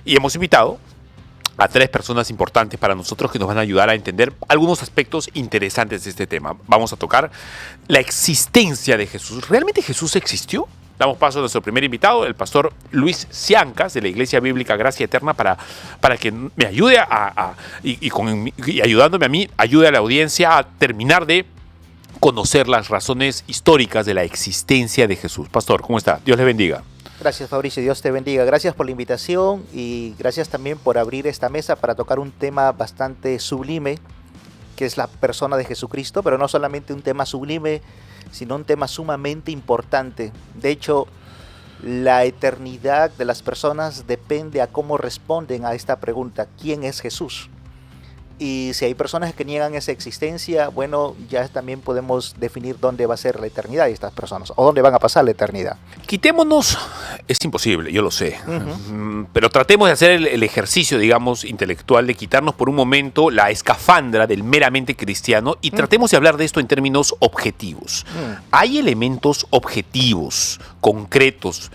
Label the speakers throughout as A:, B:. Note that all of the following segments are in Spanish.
A: Y hemos invitado a 3 personas importantes para nosotros que nos van a ayudar a entender algunos aspectos interesantes de este tema. Vamos a tocar la existencia de Jesús. ¿Realmente Jesús existió? Damos paso a nuestro primer invitado, el pastor Luis Ciancas, de la Iglesia Bíblica Gracia Eterna, para que me ayude y ayudándome a mí, ayude a la audiencia a terminar de conocer las razones históricas de la existencia de Jesús. Pastor, ¿cómo está? Dios le bendiga.
B: Gracias, Fabricio, Dios te bendiga. Gracias por la invitación y gracias también por abrir esta mesa para tocar un tema bastante sublime, que es la persona de Jesucristo, pero no solamente un tema sublime, sino un tema sumamente importante. De hecho, la eternidad de las personas depende a cómo responden a esta pregunta: ¿quién es Jesús? Y si hay personas que niegan esa existencia, bueno, ya también podemos definir dónde va a ser la eternidad de estas personas, o dónde van a pasar la eternidad.
A: Quitémonos, es imposible, yo lo sé, pero tratemos de hacer el ejercicio, digamos, intelectual, de quitarnos por un momento la escafandra del meramente cristiano y tratemos de hablar de esto en términos objetivos. Hay elementos objetivos, concretos,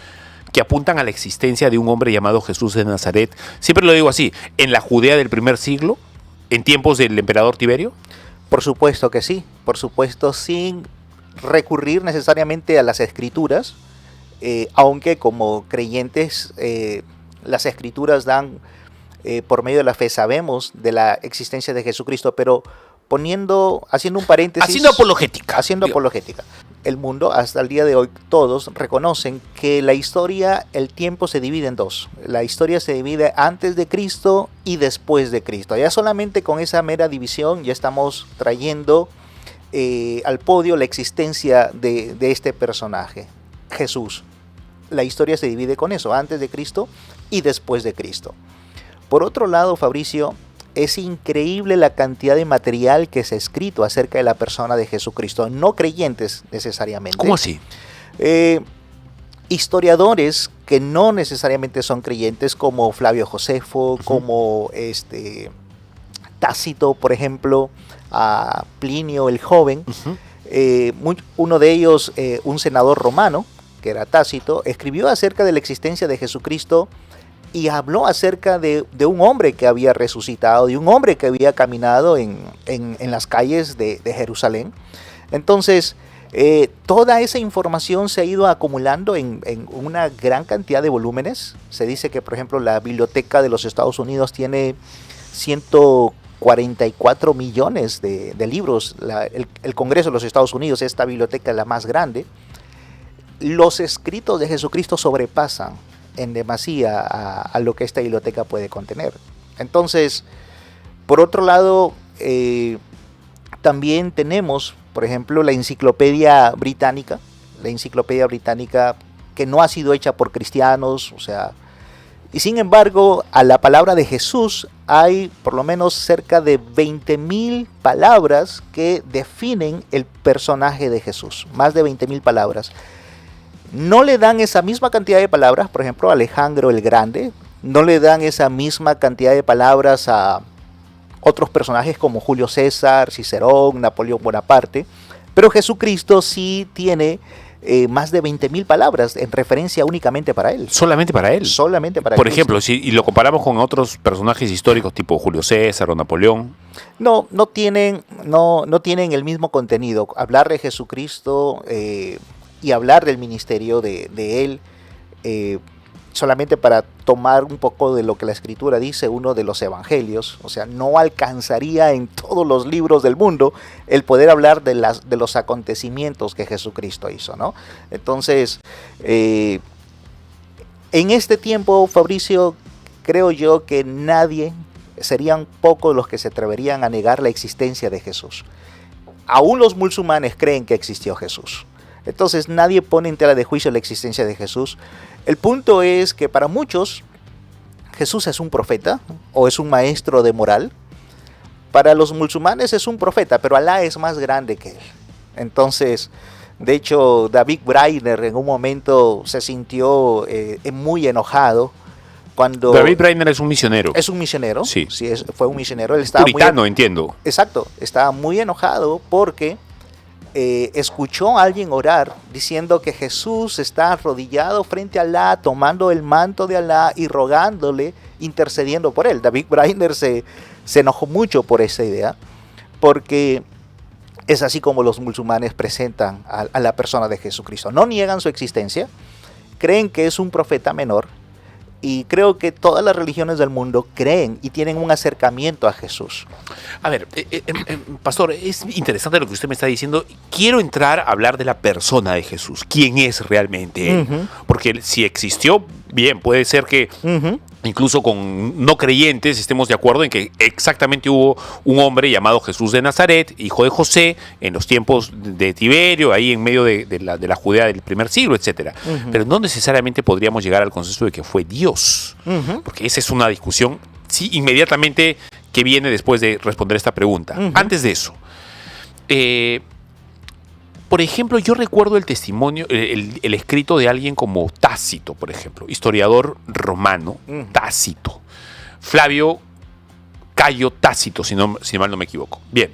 A: que apuntan a la existencia de un hombre llamado Jesús de Nazaret. Siempre lo digo así, en la Judea del primer siglo, en tiempos del emperador Tiberio.
B: Por supuesto que sí, por supuesto, sin recurrir necesariamente a las escrituras, aunque como creyentes las escrituras dan, por medio de la fe sabemos de la existencia de Jesucristo, pero haciendo un paréntesis.
A: Haciendo apologética.
B: Haciendo apologética. El mundo, hasta el día de hoy, todos reconocen que la historia, el tiempo se divide en dos. La historia se divide antes de Cristo y después de Cristo. Ya solamente con esa mera división ya estamos trayendo al podio la existencia de este personaje, Jesús. La historia se divide con eso, antes de Cristo y después de Cristo. Por otro lado, Fabricio, es increíble la cantidad de material que se ha escrito acerca de la persona de Jesucristo, no creyentes necesariamente.
A: ¿Cómo así?
B: Historiadores que no necesariamente son creyentes, como Flavio Josefo, como Tácito, por ejemplo, a Plinio el Joven. Uno de ellos, un senador romano, que era Tácito, escribió acerca de la existencia de Jesucristo y habló acerca de un hombre que había resucitado, de un hombre que había caminado en las calles de Jerusalén. Entonces, toda esa información se ha ido acumulando en una gran cantidad de volúmenes. Se dice que, por ejemplo, la Biblioteca de los Estados Unidos tiene 144 millones de libros. El Congreso de los Estados Unidos, esta biblioteca es la más grande. Los escritos de Jesucristo sobrepasan en demasía a lo que esta biblioteca puede contener. Entonces, por otro lado, también tenemos, por ejemplo, la enciclopedia británica que no ha sido hecha por cristianos, y sin embargo, a la palabra de Jesús hay por lo menos cerca de 20,000 palabras que definen el personaje de Jesús, más de 20,000 palabras. No le dan esa misma cantidad de palabras, por ejemplo, a Alejandro el Grande. No le dan esa misma cantidad de palabras a otros personajes como Julio César, Cicerón, Napoleón Bonaparte. Pero Jesucristo sí tiene más de 20,000 palabras en referencia únicamente para él.
A: ¿Solamente para él?
B: Solamente para él.
A: Por ejemplo, si lo comparamos con otros personajes históricos tipo Julio César o Napoleón.
B: No tienen el mismo contenido. Hablar de Jesucristo y hablar del ministerio de él, solamente para tomar un poco de lo que la escritura dice, uno de los evangelios, no alcanzaría en todos los libros del mundo el poder hablar de los acontecimientos que Jesucristo hizo, ¿no? Entonces, en este tiempo, Fabricio, creo yo que serían pocos los que se atreverían a negar la existencia de Jesús. Aún los musulmanes creen que existió Jesús. Entonces nadie pone en tela de juicio la existencia de Jesús. El punto es que para muchos Jesús es un profeta o es un maestro de moral. Para los musulmanes es un profeta, pero Alá es más grande que él. Entonces, de hecho, David Brainer en un momento se sintió muy enojado cuando...
A: David Brainer es un misionero.
B: ¿Es un misionero?
A: Sí.
B: Fue un misionero. Él estaba
A: puritano, entiendo.
B: Exacto. Estaba muy enojado porque escuchó a alguien orar diciendo que Jesús está arrodillado frente a Alá, tomando el manto de Alá y rogándole, intercediendo por él. David Brainerd se enojó mucho por esa idea, porque es así como los musulmanes presentan a la persona de Jesucristo. No niegan su existencia, creen que es un profeta menor, y creo que todas las religiones del mundo creen y tienen un acercamiento a Jesús.
A: A ver, pastor, es interesante lo que usted me está diciendo. Quiero entrar a hablar de la persona de Jesús. ¿Quién es realmente él? Porque si existió, bien, puede ser que incluso con no creyentes estemos de acuerdo en que exactamente hubo un hombre llamado Jesús de Nazaret, hijo de José, en los tiempos de Tiberio, ahí en medio de la Judea del primer siglo, etcétera. Pero no necesariamente podríamos llegar al consenso de que fue Dios, porque esa es una discusión, sí, inmediatamente que viene después de responder esta pregunta. Antes de eso, por ejemplo, yo recuerdo el testimonio, el escrito de alguien como Tácito, por ejemplo, historiador romano, Tácito. Flavio Cayo Tácito, si mal no me equivoco. Bien,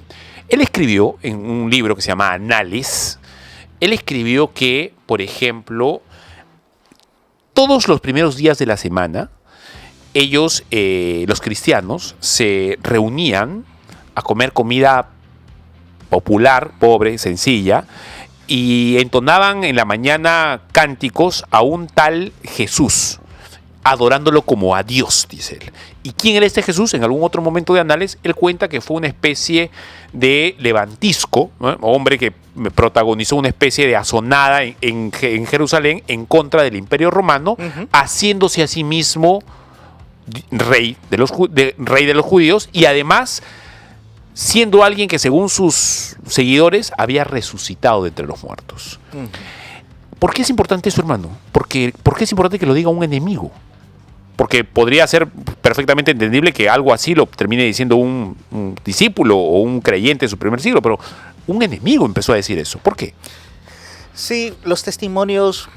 A: él escribió en un libro que se llama Anales, él escribió que, por ejemplo, todos los primeros días de la semana, ellos, los cristianos, se reunían a comer comida popular, pobre, sencilla, y entonaban en la mañana cánticos a un tal Jesús, adorándolo como a Dios, dice él. ¿Y quién era este Jesús? En algún otro momento de Anales, él cuenta que fue una especie de levantisco, ¿no? Hombre que protagonizó una especie de asonada en Jerusalén en contra del Imperio Romano, haciéndose a sí mismo rey de los judíos, y además siendo alguien que, según sus seguidores, había resucitado de entre los muertos. ¿Por qué es importante eso, hermano? ¿Por qué es importante que lo diga un enemigo? Porque podría ser perfectamente entendible que algo así lo termine diciendo un discípulo o un creyente de su primer siglo, pero un enemigo empezó a decir eso. ¿Por qué?
B: Sí, los testimonios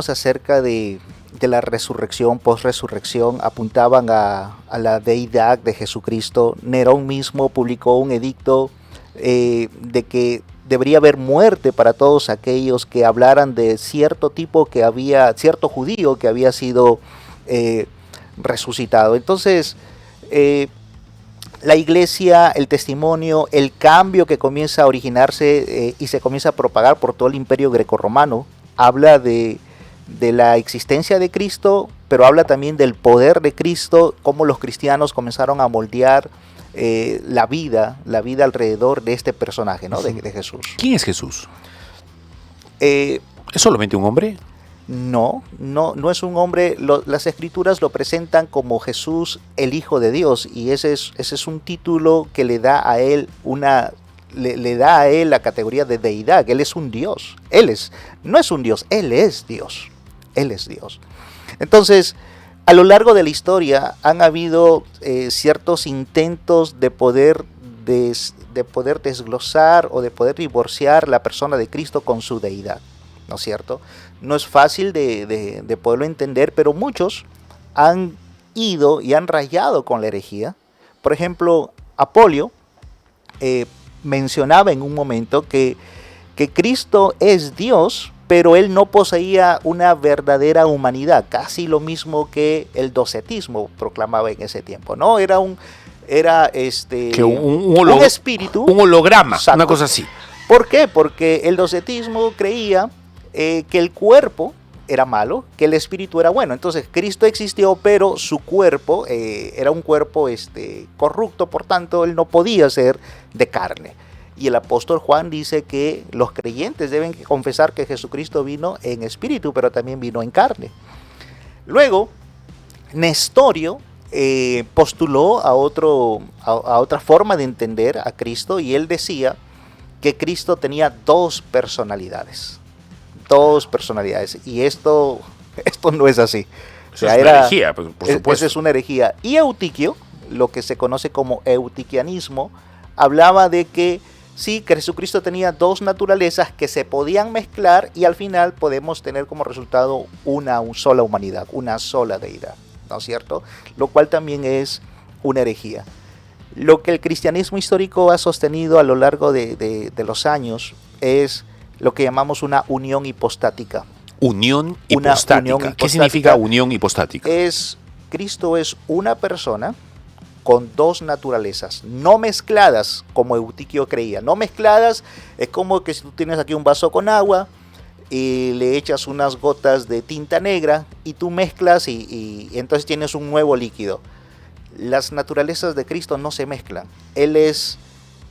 B: acerca de la resurrección, post-resurrección, apuntaban a la deidad de Jesucristo. Nerón mismo publicó un edicto de que debería haber muerte para todos aquellos que hablaran de cierto cierto judío que había sido resucitado. Entonces, la iglesia, el testimonio, el cambio que comienza a originarse y se comienza a propagar por todo el imperio grecorromano, habla de la existencia de Cristo, pero habla también del poder de Cristo, cómo los cristianos comenzaron a moldear la vida alrededor de este personaje, ¿no? de Jesús.
A: ¿Quién es Jesús? ¿Es solamente un hombre?
B: No es un hombre. Las escrituras lo presentan como Jesús, el Hijo de Dios, y ese es un título que le da a él le da a él la categoría de deidad. Él es un Dios. No es un Dios, él es Dios. Él es Dios. Entonces, a lo largo de la historia han habido ciertos intentos de poder desglosar o de poder divorciar la persona de Cristo con su deidad, ¿no es cierto? No es fácil de poderlo entender, pero muchos han ido y han rayado con la herejía. Por ejemplo, Apolio mencionaba en un momento que Cristo es Dios, pero él no poseía una verdadera humanidad, casi lo mismo que el docetismo proclamaba en ese tiempo, ¿no? Era un espíritu,
A: un holograma,
B: exacto.
A: Una cosa así.
B: ¿Por qué? Porque el docetismo creía que el cuerpo era malo, que el espíritu era bueno. Entonces Cristo existió, pero su cuerpo era un cuerpo corrupto, por tanto él no podía ser de carne. Y el apóstol Juan dice que los creyentes deben confesar que Jesucristo vino en espíritu, pero también vino en carne. Luego, Nestorio postuló a otra forma de entender a Cristo, y él decía que Cristo tenía dos personalidades. Y esto no es así.
A: Eso es una herejía, por supuesto.
B: Eso es una herejía. Y Eutiquio, lo que se conoce como eutiquianismo, hablaba de que sí, que Jesucristo tenía dos naturalezas que se podían mezclar, y al final podemos tener como resultado una sola humanidad, una sola deidad, ¿no es cierto? Lo cual también es una herejía. Lo que el cristianismo histórico ha sostenido a lo largo de los años es lo que llamamos una unión hipostática.
A: Unión
B: Una
A: hipostática.
B: unión
A: ¿Qué
B: hipostática
A: significa unión hipostática?
B: Cristo es una persona con dos naturalezas, no mezcladas como Eutiquio creía. No mezcladas es como que si tú tienes aquí un vaso con agua y le echas unas gotas de tinta negra y tú mezclas y entonces tienes un nuevo líquido. Las naturalezas de Cristo no se mezclan. Él es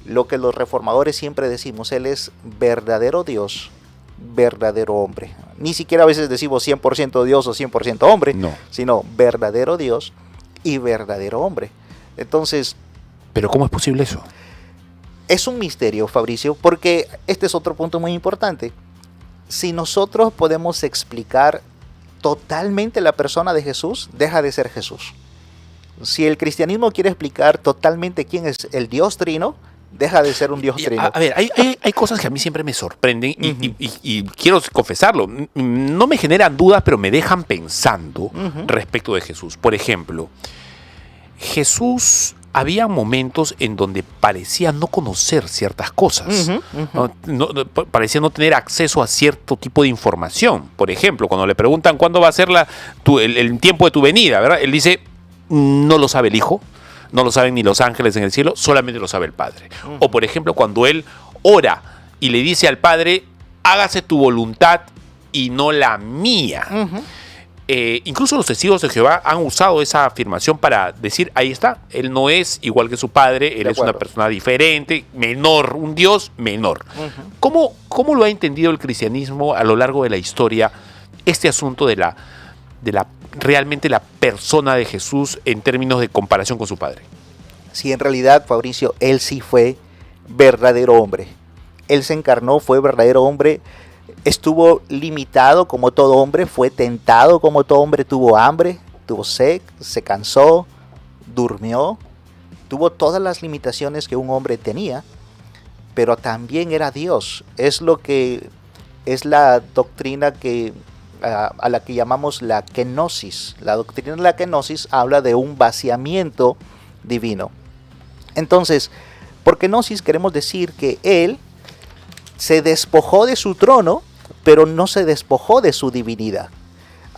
B: lo que los reformadores siempre decimos, Él es verdadero Dios, verdadero hombre. Ni siquiera a veces decimos 100% Dios o 100% hombre,
A: No.
B: sino verdadero Dios y verdadero hombre. Entonces,
A: ¿Pero cómo es posible eso?
B: es un misterio, Fabricio, porque este es otro punto muy importante. Si nosotros podemos explicar totalmente la persona de Jesús, deja de ser Jesús. Si el cristianismo quiere explicar totalmente quién es el Dios Trino, deja de ser un Dios Trino.
A: A ver, hay cosas que a mí siempre me sorprenden y quiero confesarlo. No me generan dudas, pero me dejan pensando respecto de Jesús. Por ejemplo, Jesús había momentos en donde parecía no conocer ciertas cosas. Parecía no tener acceso a cierto tipo de información. Por ejemplo, cuando le preguntan cuándo va a ser el tiempo de tu venida, ¿verdad? Él dice, no lo sabe el Hijo, no lo saben ni los ángeles en el cielo, solamente lo sabe el Padre. O por ejemplo, cuando él ora y le dice al Padre, hágase tu voluntad y no la mía. Incluso los testigos de Jehová han usado esa afirmación para decir, ahí está, él no es igual que su padre, él es una persona diferente, menor, un Dios menor. ¿Cómo lo ha entendido el cristianismo a lo largo de la historia este asunto de realmente la persona de Jesús en términos de comparación con su padre?
B: Sí, en realidad, Fabricio, él sí fue verdadero hombre. Él se encarnó, fue verdadero hombre. Estuvo limitado como todo hombre, fue tentado como todo hombre, tuvo hambre, tuvo sed, se cansó, durmió, tuvo todas las limitaciones que un hombre tenía, pero también era Dios. Es la doctrina a la que llamamos la kenosis. La doctrina de la kenosis habla de un vaciamiento divino. Entonces, por kenosis queremos decir que él se despojó de su trono, pero no se despojó de su divinidad.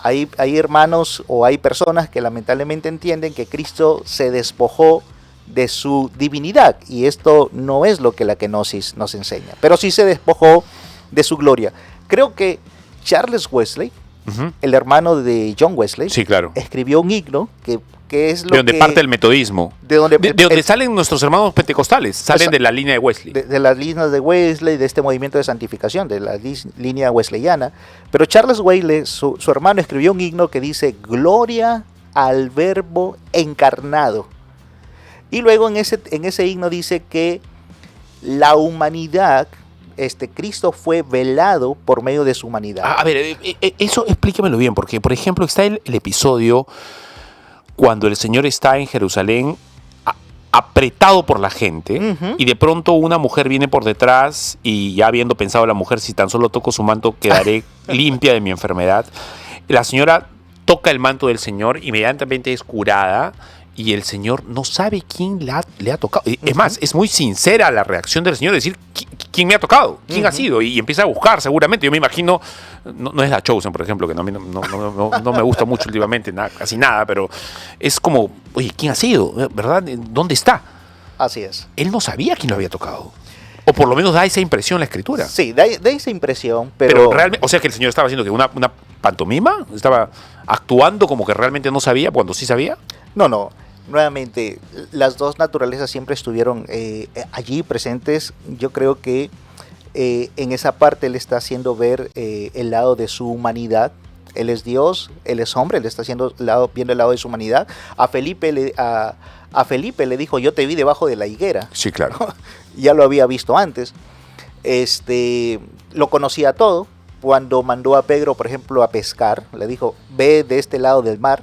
B: Hay hermanos o hay personas que lamentablemente entienden que Cristo se despojó de su divinidad, y esto no es lo que la kenosis nos enseña, pero sí se despojó de su gloria. Creo que Charles Wesley, el hermano de John Wesley,
A: sí, claro,
B: escribió un himno que es lo
A: de donde parte el metodismo, de donde salen nuestros hermanos pentecostales, salen de la línea de Wesley,
B: de las líneas de Wesley, de este movimiento de santificación, de la línea wesleyana. Pero Charles Wesley, su hermano, escribió un himno que dice gloria al verbo encarnado, y luego en ese himno dice que la humanidad, Cristo fue velado por medio de su humanidad.
A: A ver, eso explícamelo bien, porque por ejemplo está el episodio cuando el Señor está en Jerusalén apretado por la gente, y de pronto una mujer viene por detrás, y ya habiendo pensado la mujer, si tan solo toco su manto quedaré limpia de mi enfermedad, la señora toca el manto del Señor, inmediatamente es curada, y el Señor no sabe quién le ha tocado. Es más, es muy sincera la reacción del Señor, decir, ¿quién me ha tocado? ¿Quién ha sido? Y empieza a buscar seguramente. Yo me imagino, no es la Chosen, por ejemplo, que no me gusta mucho últimamente, casi nada, pero es como, oye, ¿quién ha sido? ¿Verdad? ¿Dónde está?
B: Así es.
A: Él no sabía quién lo había tocado. O por lo menos da esa impresión la Escritura.
B: Sí, da esa impresión, pero
A: realmente, o sea que el Señor estaba haciendo que una pantomima, estaba actuando como que realmente no sabía cuando sí sabía.
B: No. Nuevamente, las dos naturalezas siempre estuvieron allí presentes. Yo creo que en esa parte él está haciendo ver el lado de su humanidad. Él es Dios, él es hombre, él está viendo el lado de su humanidad. A Felipe le dijo, yo te vi debajo de la higuera.
A: Sí, claro.
B: Ya lo había visto antes. Lo conocía todo. Cuando mandó a Pedro, por ejemplo, a pescar, le dijo, ve de este lado del mar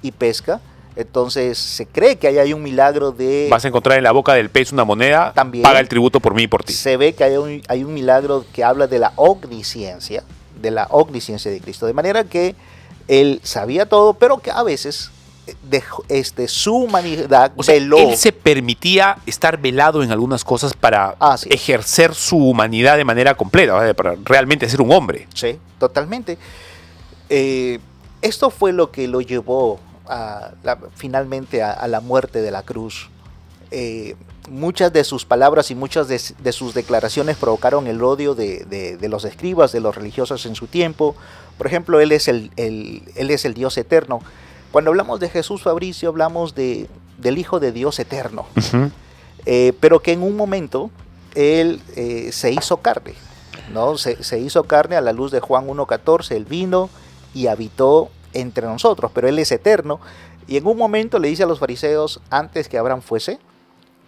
B: y pesca. Entonces se cree que ahí hay un milagro de...
A: Vas a encontrar en la boca del pez una moneda,
B: también
A: paga el tributo por mí y por ti.
B: Se ve que hay un milagro que habla de la omnisciencia de Cristo. De manera que él sabía todo, pero que a veces su humanidad
A: O sea,
B: veló.
A: él se permitía estar velado en algunas cosas para
B: Así es.
A: ejercer su humanidad de manera completa, ¿vale? Para realmente ser un hombre.
B: Sí, totalmente. Esto fue lo que lo llevó finalmente a la muerte de la cruz. Muchas de sus palabras y muchas de sus declaraciones provocaron el odio de los escribas, de los religiosos en su tiempo. Por ejemplo, él es el Dios eterno. Cuando hablamos de Jesús, Fabricio, hablamos del Hijo de Dios eterno.
A: Uh-huh.
B: Pero que en un momento él se hizo carne, ¿no? Se hizo carne a la luz de Juan 1:14, él vino y habitó entre nosotros, pero él es eterno. Y en un momento le dice a los fariseos, antes que Abraham fuese,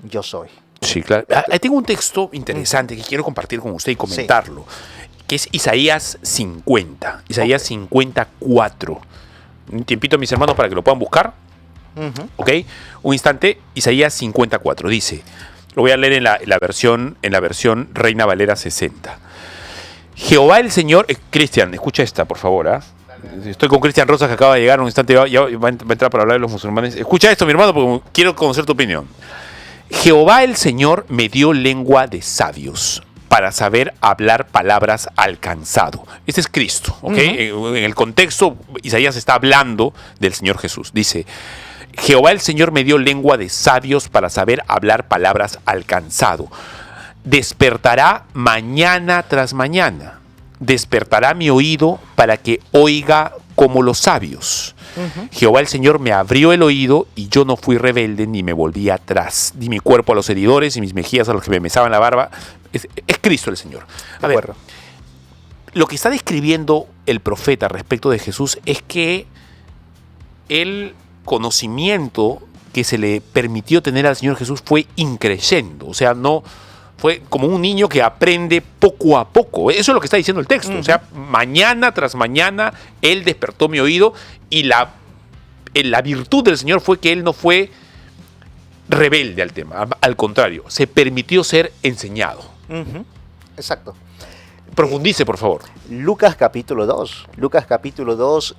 B: yo soy.
A: Sí, claro. Ahí tengo un texto interesante que quiero compartir con usted y comentarlo, que es Isaías 50, Isaías 54. Un tiempito, mis hermanos, para que lo puedan buscar.
B: Uh-huh.
A: ¿Ok? Un instante, Isaías 54 dice, lo voy a leer en la versión Reina Valera 60. Jehová el Señor, Cristian, escucha esta, por favor, ¿ah? Estoy con Cristian Rosas, que acaba de llegar un instante, ya va a entrar para hablar de los musulmanes. Escucha esto, mi hermano, porque quiero conocer tu opinión. Jehová el Señor me dio lengua de sabios para saber hablar palabras al cansado. Este es Cristo, ¿ok? Uh-huh. En el contexto, Isaías está hablando del Señor Jesús. Dice, Jehová el Señor me dio lengua de sabios para saber hablar palabras al cansado. Despertará mañana tras mañana. Despertará mi oído para que oiga como los sabios. Uh-huh. Jehová el Señor me abrió el oído y yo no fui rebelde ni me volví atrás. Di mi cuerpo a los heridores y mis mejillas a los que me mesaban la barba. Es Cristo el Señor. A ver, lo que está describiendo el profeta respecto de Jesús es que el conocimiento que se le permitió tener al Señor Jesús fue increyendo. O sea, no fue como un niño que aprende poco a poco. Eso es lo que está diciendo el texto. Uh-huh. O sea, mañana tras mañana Él despertó mi oído y la virtud del Señor fue que Él no fue rebelde al tema. Al contrario, se permitió ser enseñado.
B: Uh-huh. Exacto.
A: Profundice, por favor.
B: Lucas capítulo 2. Lucas capítulo 2,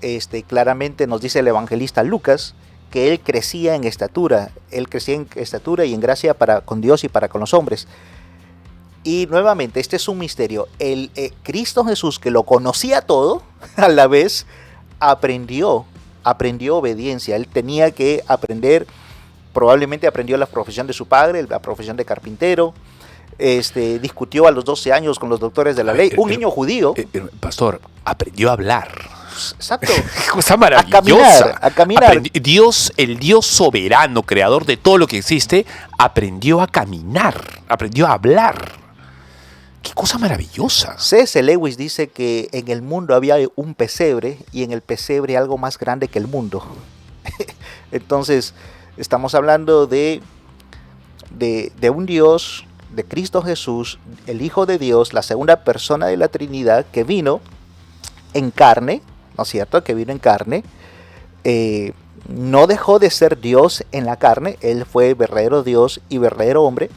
B: claramente nos dice el evangelista Lucas que él crecía en estatura. Él crecía en estatura y en gracia para con Dios y para con los hombres. Y nuevamente, este es un misterio. El Cristo Jesús, que lo conocía todo, a la vez aprendió obediencia. Él tenía que aprender, probablemente aprendió la profesión de su padre, la profesión de carpintero. Discutió a los 12 años con los doctores de la ley. Un niño judío.
A: Pastor, aprendió a hablar.
B: Exacto.
A: Cosa maravillosa.
B: A caminar.
A: Dios, el Dios soberano, creador de todo lo que existe, aprendió a caminar, aprendió a hablar. ¡Qué cosa maravillosa!
B: C.S. Lewis dice que en el mundo había un pesebre y en el pesebre algo más grande que el mundo. Entonces, estamos hablando de un Dios, de Cristo Jesús, el Hijo de Dios, la segunda persona de la Trinidad, que vino en carne, ¿no es cierto? Que vino en carne. No dejó de ser Dios en la carne. Él fue verdadero Dios y verdadero hombre.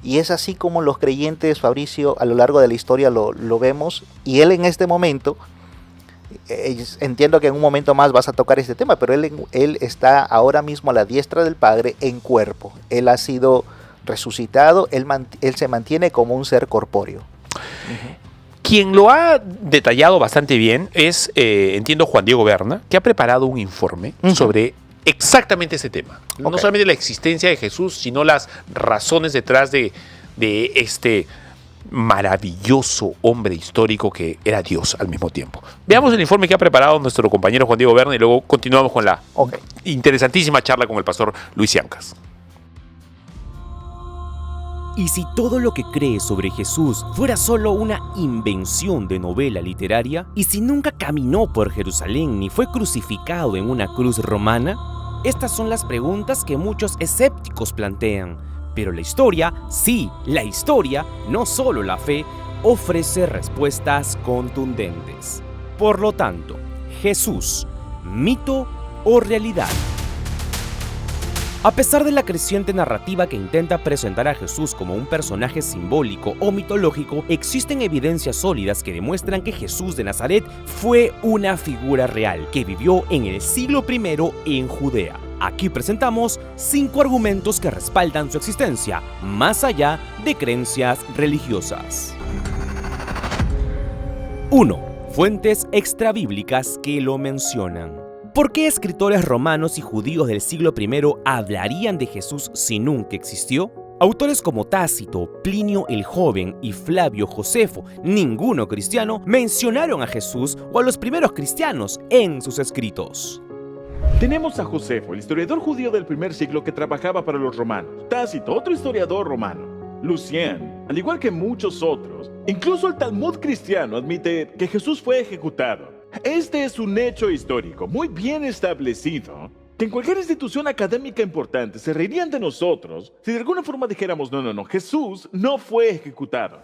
B: Y es así como los creyentes, Fabricio, a lo largo de la historia lo vemos. Y él en este momento, entiendo que en un momento más vas a tocar este tema, pero él está ahora mismo a la diestra del Padre en cuerpo. Él ha sido resucitado, él se mantiene como un ser corpóreo. Uh-huh.
A: Quien lo ha detallado bastante bien es, entiendo, Juan Diego Berna, que ha preparado un informe sobre exactamente ese tema. Okay. No solamente la existencia de Jesús, sino las razones detrás de este maravilloso hombre histórico que era Dios al mismo tiempo. Veamos el informe que ha preparado nuestro compañero Juan Diego Berna y luego continuamos con la interesantísima charla con el pastor Luis Siancas.
C: ¿Y si todo lo que crees sobre Jesús fuera solo una invención de novela literaria? ¿Y si nunca caminó por Jerusalén ni fue crucificado en una cruz romana? Estas son las preguntas que muchos escépticos plantean. Pero la historia, sí, la historia, no solo la fe, ofrece respuestas contundentes. Por lo tanto, ¿Jesús, mito o realidad? A pesar de la creciente narrativa que intenta presentar a Jesús como un personaje simbólico o mitológico, existen evidencias sólidas que demuestran que Jesús de Nazaret fue una figura real que vivió en el siglo I en Judea. Aquí presentamos 5 argumentos que respaldan su existencia, más allá de creencias religiosas. 1. Fuentes extrabíblicas que lo mencionan. ¿Por qué escritores romanos y judíos del siglo I hablarían de Jesús si nunca existió? Autores como Tácito, Plinio el Joven y Flavio Josefo, ninguno cristiano, mencionaron a Jesús o a los primeros cristianos en sus escritos.
D: Tenemos a Josefo, el historiador judío del primer siglo que trabajaba para los romanos. Tácito, otro historiador romano. Lucien, al igual que muchos otros. Incluso el Talmud cristiano admite que Jesús fue ejecutado. Este es un hecho histórico muy bien establecido, que en cualquier institución académica importante se reirían de nosotros si de alguna forma dijéramos no, Jesús no fue ejecutado.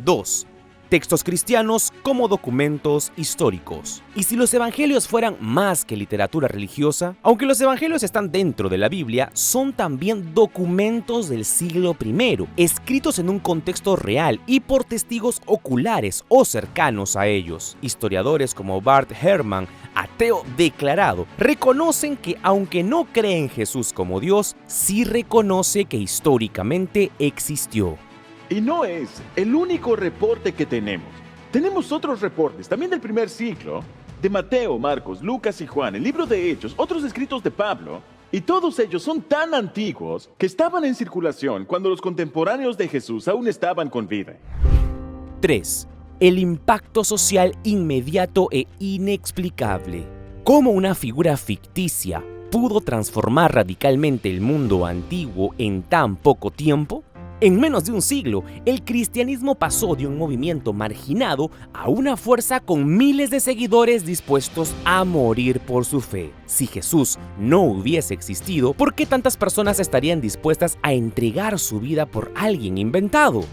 C: 2. Textos cristianos como documentos históricos. Y si los evangelios fueran más que literatura religiosa, aunque los evangelios están dentro de la Biblia, son también documentos del siglo I, escritos en un contexto real y por testigos oculares o cercanos a ellos. Historiadores como Bart Ehrman, ateo declarado, reconocen que aunque no cree en Jesús como Dios, sí reconoce que históricamente existió.
D: Y no es el único reporte que tenemos. Tenemos otros reportes, también del primer siglo, de Mateo, Marcos, Lucas y Juan, el libro de Hechos, otros escritos de Pablo, y todos ellos son tan antiguos que estaban en circulación cuando los contemporáneos de Jesús aún estaban con vida.
C: 3. El impacto social inmediato e inexplicable. ¿Cómo una figura ficticia pudo transformar radicalmente el mundo antiguo en tan poco tiempo? En menos de un siglo, el cristianismo pasó de un movimiento marginado a una fuerza con miles de seguidores dispuestos a morir por su fe. Si Jesús no hubiese existido, ¿por qué tantas personas estarían dispuestas a entregar su vida por alguien inventado?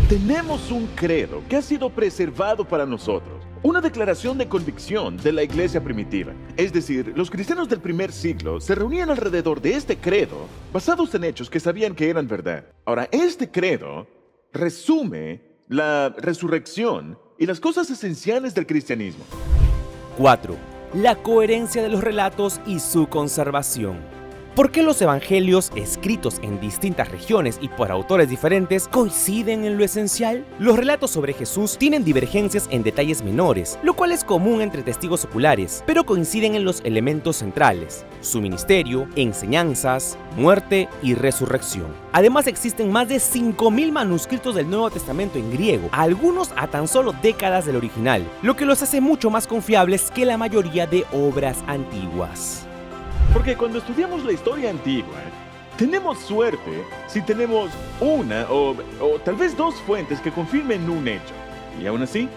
D: Tenemos un credo que ha sido preservado para nosotros, una declaración de convicción de la iglesia primitiva. Es decir, los cristianos del primer siglo se reunían alrededor de este credo, basados en hechos que sabían que eran verdad. Ahora, este credo resume la resurrección y las cosas esenciales del cristianismo.
C: 4. La coherencia de los relatos y su conservación. ¿Por qué los evangelios, escritos en distintas regiones y por autores diferentes, coinciden en lo esencial? Los relatos sobre Jesús tienen divergencias en detalles menores, lo cual es común entre testigos oculares, pero coinciden en los elementos centrales: su ministerio, enseñanzas, muerte y resurrección. Además, existen más de 5.000 manuscritos del Nuevo Testamento en griego, algunos a tan solo décadas del original, lo que los hace mucho más confiables que la mayoría de obras antiguas.
D: Porque cuando estudiamos la historia antigua, tenemos suerte si tenemos una o tal vez 2 fuentes que confirmen un hecho. Y aún así,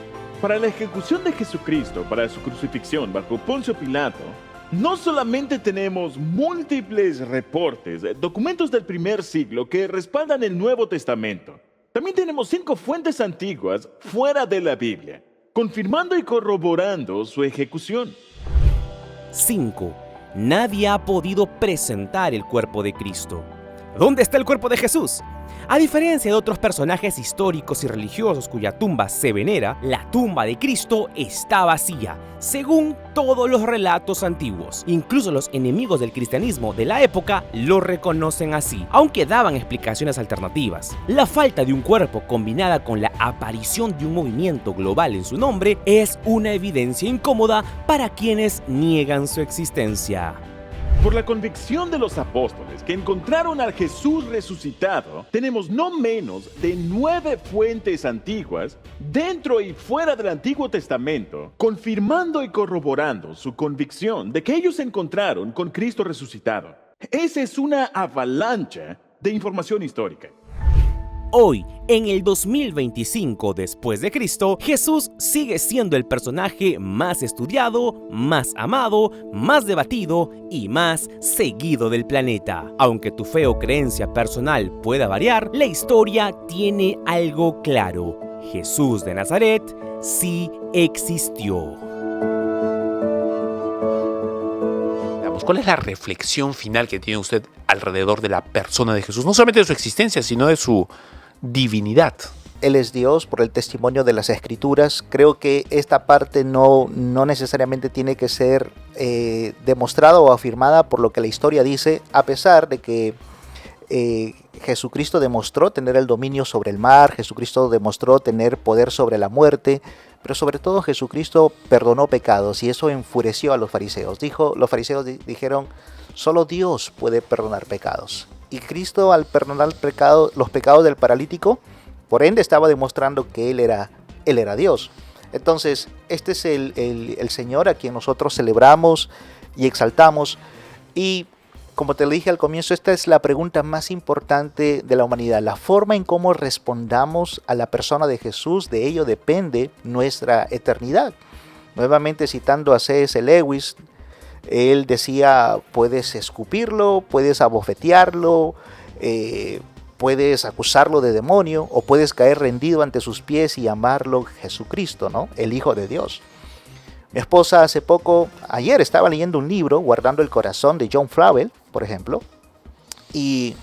D: para la ejecución de Jesucristo, para su crucifixión bajo Poncio Pilato, no solamente tenemos múltiples reportes, documentos del primer siglo que respaldan el Nuevo Testamento. También tenemos 5 fuentes antiguas fuera de la Biblia, confirmando y corroborando su ejecución.
C: 5. Nadie ha podido presentar el cuerpo de Cristo. ¿Dónde está el cuerpo de Jesús? A diferencia de otros personajes históricos y religiosos cuya tumba se venera, la tumba de Cristo está vacía, según todos los relatos antiguos. Incluso los enemigos del cristianismo de la época lo reconocen así, aunque daban explicaciones alternativas. La falta de un cuerpo combinada con la aparición de un movimiento global en su nombre es una evidencia incómoda para quienes niegan su existencia.
D: Por la convicción de los apóstoles que encontraron al Jesús resucitado, tenemos no menos de 9 fuentes antiguas dentro y fuera del Antiguo Testamento, confirmando y corroborando su convicción de que ellos se encontraron con Cristo resucitado. Esa es una avalancha de información histórica.
C: Hoy, en el 2025 después de Cristo, Jesús sigue siendo el personaje más estudiado, más amado, más debatido y más seguido del planeta. Aunque tu fe o creencia personal pueda variar, la historia tiene algo claro: Jesús de Nazaret sí existió.
A: terminamos, ¿cuál es la reflexión final que tiene usted alrededor de la persona de Jesús? No solamente de su existencia, sino de su divinidad.
B: Él es Dios por el testimonio de las Escrituras. Creo que esta parte no necesariamente tiene que ser demostrada o afirmada por lo que la historia dice, a pesar de que Jesucristo demostró tener el dominio sobre el mar, Jesucristo demostró tener poder sobre la muerte, pero sobre todo Jesucristo perdonó pecados y eso enfureció a los fariseos. Los fariseos dijeron, solo Dios puede perdonar pecados. Y Cristo, al perdonar los pecados del paralítico, por ende estaba demostrando que Él era Dios. Entonces, este es el Señor a quien nosotros celebramos y exaltamos. Y como te lo dije al comienzo, esta es la pregunta más importante de la humanidad. La forma en cómo respondamos a la persona de Jesús, de ello depende nuestra eternidad. Nuevamente citando a C.S. Lewis, él decía, puedes escupirlo, puedes abofetearlo, puedes acusarlo de demonio o puedes caer rendido ante sus pies y llamarlo Jesucristo, ¿no? El Hijo de Dios. Mi esposa ayer estaba leyendo un libro, Guardando el Corazón, de John Flavel, por ejemplo. Y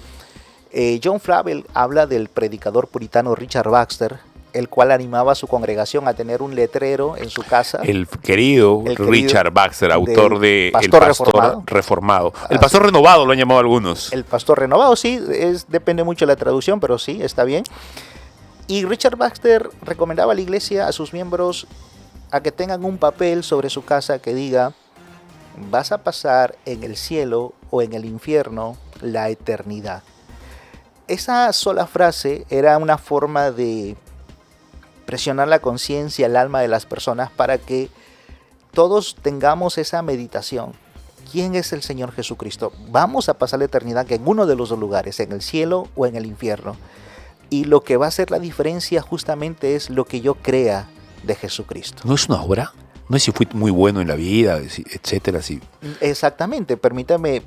B: John Flavel habla del predicador puritano Richard Baxter, el cual animaba a su congregación a tener un letrero en su casa.
A: El querido Richard Baxter, autor de El Pastor Reformado. El
B: Así,
A: Pastor Renovado lo han llamado algunos.
B: El Pastor Renovado, sí, depende mucho de la traducción, pero sí, está bien. Y Richard Baxter recomendaba a la iglesia, a sus miembros, a que tengan un papel sobre su casa que diga, vas a pasar en el cielo o en el infierno la eternidad. Esa sola frase era una forma de presionar la conciencia, el alma de las personas para que todos tengamos esa meditación. ¿Quién es el Señor Jesucristo? Vamos a pasar la eternidad en uno de los dos lugares, en el cielo o en el infierno. Y lo que va a hacer la diferencia justamente es lo que yo crea de Jesucristo.
A: ¿No es una obra? No es si fui muy bueno en la vida, etcétera. Sí.
B: Exactamente. Permíteme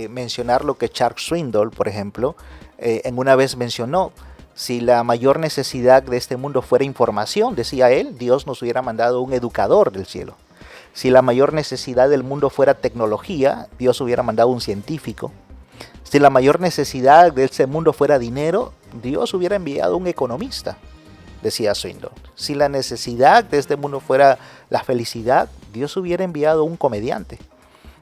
B: mencionar lo que Chuck Swindoll, por ejemplo, en una vez mencionó. Si la mayor necesidad de este mundo fuera información, decía él, Dios nos hubiera mandado un educador del cielo. Si la mayor necesidad del mundo fuera tecnología, Dios hubiera mandado un científico. Si la mayor necesidad de este mundo fuera dinero, Dios hubiera enviado un economista, decía Swindoll. Si la necesidad de este mundo fuera la felicidad, Dios hubiera enviado un comediante.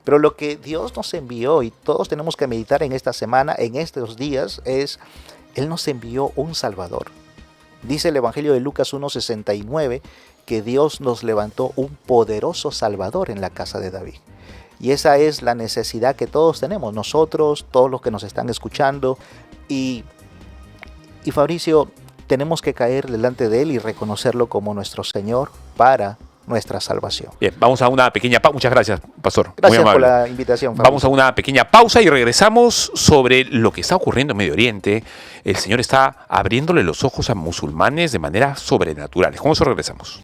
B: Pero lo que Dios nos envió, y todos tenemos que meditar en esta semana, en estos días, es Él nos envió un Salvador. Dice el Evangelio de Lucas 1:69 que Dios nos levantó un poderoso Salvador en la casa de David. Y esa es la necesidad que todos tenemos, nosotros, todos los que nos están escuchando. Y Fabricio, tenemos que caer delante de Él y reconocerlo como nuestro Señor para nuestra salvación.
A: Bien, vamos a una pequeña pausa. Muchas gracias, Pastor.
B: Gracias
A: muy amable
B: por la invitación, Fabricio.
A: Vamos a una pequeña pausa y regresamos sobre lo que está ocurriendo en Medio Oriente. El Señor está abriéndole los ojos a musulmanes de manera sobrenatural. Con eso regresamos.